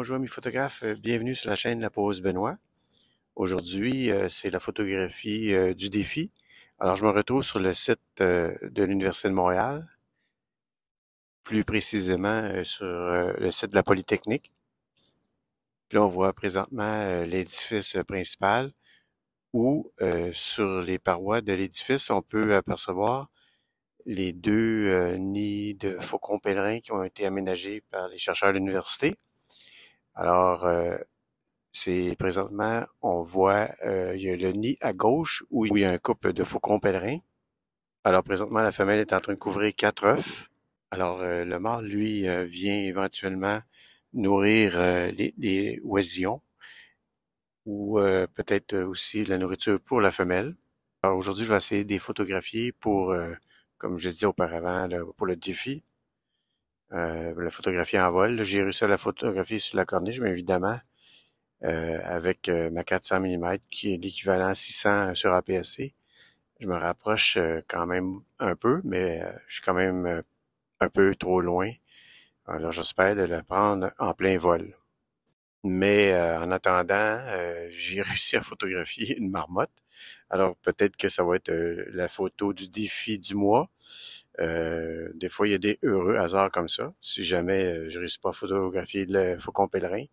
bonjour amis photographes, bienvenue sur la chaîne La Pause Benoît. Aujourd'hui, c'est la photographie du défi. Alors, je me retrouve sur le site de l'Université de Montréal, plus précisément sur le site de la Polytechnique. Puis là, on voit présentement l'édifice principal où, sur les parois de l'édifice, on peut apercevoir les deux nids de faucons pèlerins qui ont été aménagés par les chercheurs de l'université. Alors, c'est présentement, on voit, il y a le nid à gauche où il y a un couple de faucons pèlerins. Alors présentement, la femelle est en train de couvrir 4 œufs. Alors le mâle, lui, vient éventuellement nourrir les oisillons ou peut-être aussi la nourriture pour la femelle. Alors aujourd'hui, je vais essayer de les photographier pour, comme je disais auparavant, pour le défi. La photographier en vol. J'ai réussi à la photographier sur la corniche, mais évidemment, avec ma 400 mm qui est l'équivalent 600 sur APS-C. Je me rapproche quand même un peu, mais je suis quand même un peu trop loin. Alors j'espère de la prendre en plein vol. Mais en attendant, j'ai réussi à photographier une marmotte. Alors peut-être que ça va être la photo du défi du mois. Des fois, il y a des heureux hasards comme ça. Si jamais je réussis pas à photographier le faucon pèlerin,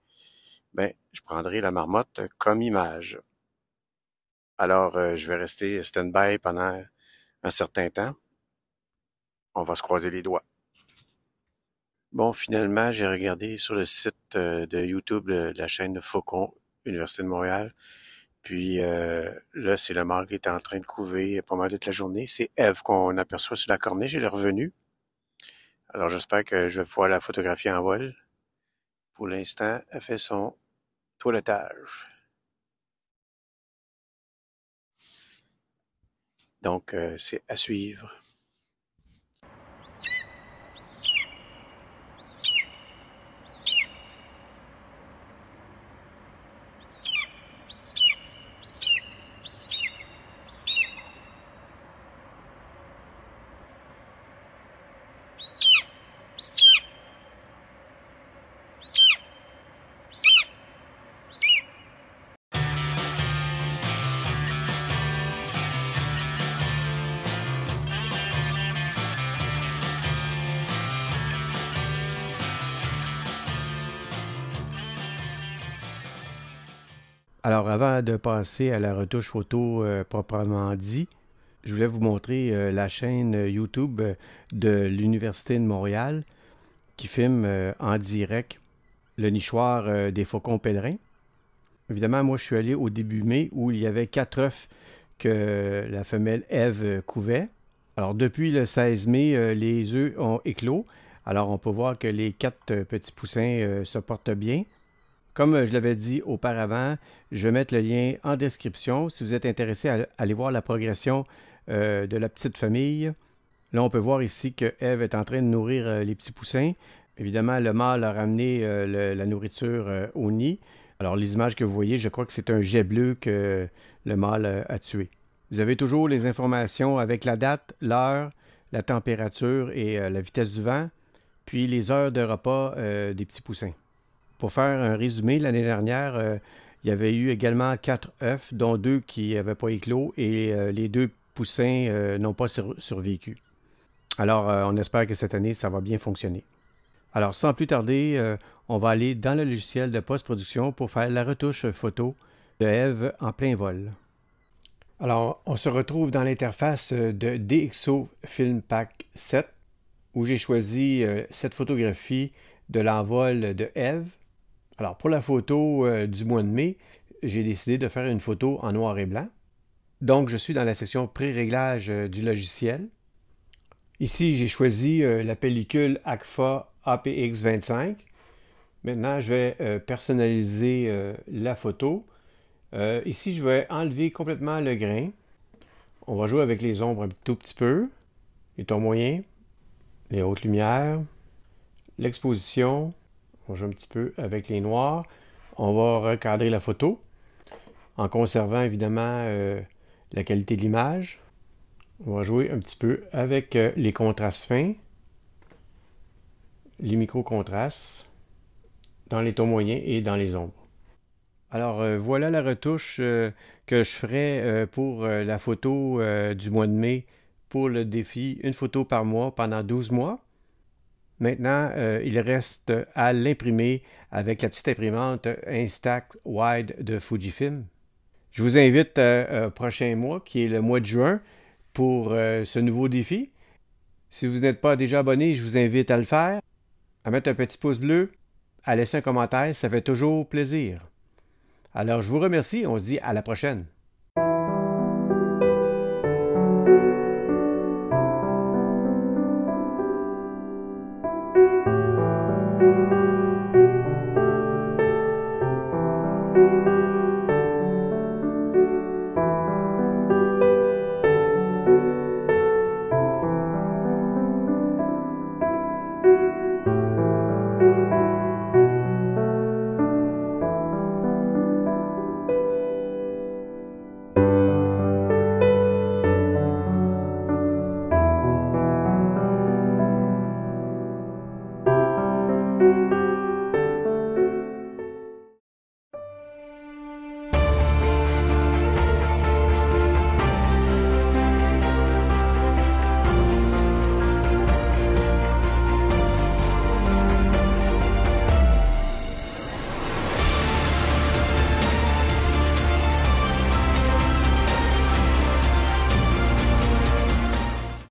ben, je prendrai la marmotte comme image. Alors, je vais rester stand-by pendant un certain temps. On va se croiser les doigts. Bon, finalement, j'ai regardé sur le site de YouTube de la chaîne de Faucon, Université de Montréal. Puis là, c'est le mâle qui est en train de couver pas mal toute la journée. C'est Ève qu'on aperçoit sur la corniche. Elle est revenue. Alors, j'espère que je vais pouvoir la photographier en vol. Pour l'instant, elle fait son toilettage. Donc, c'est à suivre. Alors, avant de passer à la retouche photo proprement dit, je voulais vous montrer la chaîne YouTube de l'Université de Montréal qui filme en direct le nichoir des faucons pèlerins. Évidemment, moi, je suis allé au début mai où il y avait 4 œufs que la femelle Ève couvait. Alors, depuis le 16 mai, les œufs ont éclos. Alors, on peut voir que les 4 petits poussins se portent bien. Comme je l'avais dit auparavant, je vais mettre le lien en description. Si vous êtes intéressé à aller voir la progression de la petite famille, là on peut voir ici que Ève est en train de nourrir les petits poussins. Évidemment, le mâle a ramené la nourriture au nid. Alors les images que vous voyez, je crois que c'est un jet bleu que le mâle a tué. Vous avez toujours les informations avec la date, l'heure, la température et la vitesse du vent, puis les heures de repas des petits poussins. Pour faire un résumé, l'année dernière, il y avait eu également 4 œufs, dont 2 qui n'avaient pas éclos et les 2 poussins n'ont pas survécu. Alors, on espère que cette année, ça va bien fonctionner. Alors, sans plus tarder, on va aller dans le logiciel de post-production pour faire la retouche photo de Ève en plein vol. Alors, on se retrouve dans l'interface de DxO Film Pack 7 où j'ai choisi cette photographie de l'envol de Ève. Alors, pour la photo du mois de mai, j'ai décidé de faire une photo en noir et blanc. Donc, je suis dans la section pré-réglage du logiciel. Ici, j'ai choisi la pellicule Agfa APX25. Maintenant, je vais personnaliser la photo. Ici, je vais enlever complètement le grain. On va jouer avec les ombres un tout petit peu, les tons moyens, les hautes lumières, l'exposition. On joue un petit peu avec les noirs. On va recadrer la photo en conservant évidemment la qualité de l'image. On va jouer un petit peu avec les contrastes fins, les micro-contrastes. dans les tons moyens et dans les ombres. Alors voilà la retouche que je ferai pour la photo du mois de mai pour le défi une photo par mois pendant 12 mois. Maintenant, il reste à l'imprimer avec la petite imprimante Instax Wide de Fujifilm. Je vous invite au prochain mois, qui est le mois de juin, pour ce nouveau défi. Si vous n'êtes pas déjà abonné, je vous invite à le faire, à mettre un petit pouce bleu, à laisser un commentaire, ça fait toujours plaisir. Alors, je vous remercie, on se dit à la prochaine.